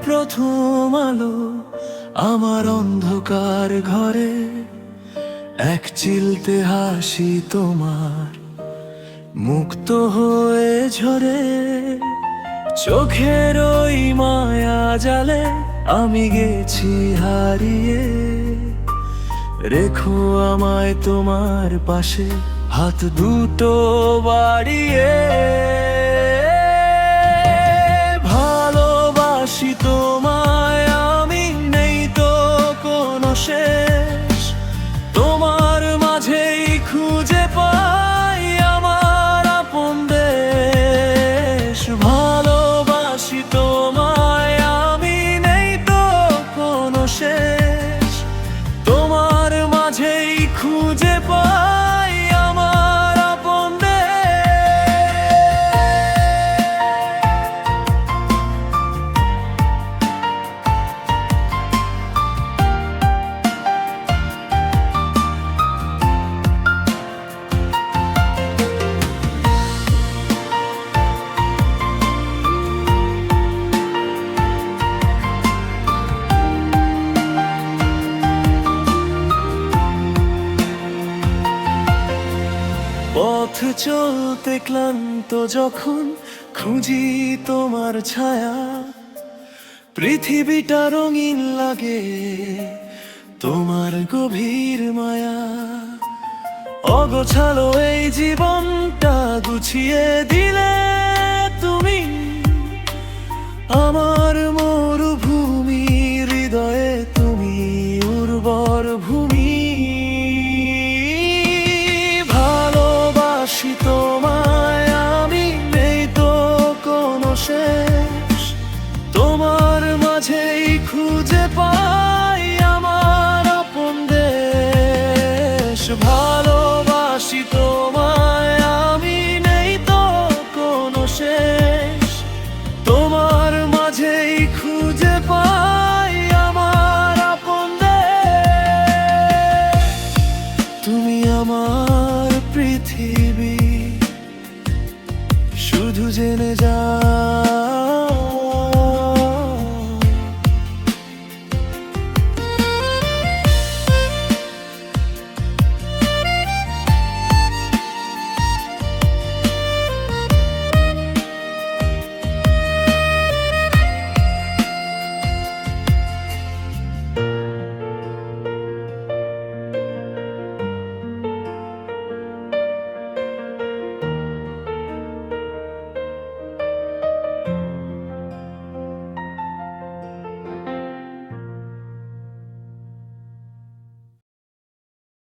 প্রথম আলো আমার অন্ধকার ঘরে, এক চিলতে হাসি তোমার মুক্ত হয়ে ঝরে। চোখের ওই মায়া জালে আমি গেছি হারিয়ে, রেখো আমায় তোমার পাশে হাত দুটো বাড়িয়ে। ভালোবাসি তোমায় আমি, নেই তো কোনো শেষ, তোমার মাঝেই খুঁজে পাই আমার আপন দেশ। ভালোবাসি তোমায় আমি, নেই তো কোনো শেষ, তোমার মাঝেই খুঁজে পাই আমার আপন দেশ। পথ চলতে ক্লান্ত যখন খুঁজি তোমার ছায়া, পৃথিবীটা রঙিন লাগে তোমার গভীর মায়া। অগোছালো এই জীবনটা গুছিয়ে দিলে তুমি, আমার মরুভূমি হৃদয়ে তুমি উর্বর ভূমি। ভালোবাসি তোমায় আমি, নেই তো কোনো শেষ, তোমার মাঝেই খুঁজে পাই আমার আপন দেশ। ভালোবাসি তোমায় আমি, নেই তো কোনো শেষ, তোমার মাঝেই খুঁজে পাই আমার আপন দেশ। তুমি আমার পৃথিবী, শুধু জেনে যা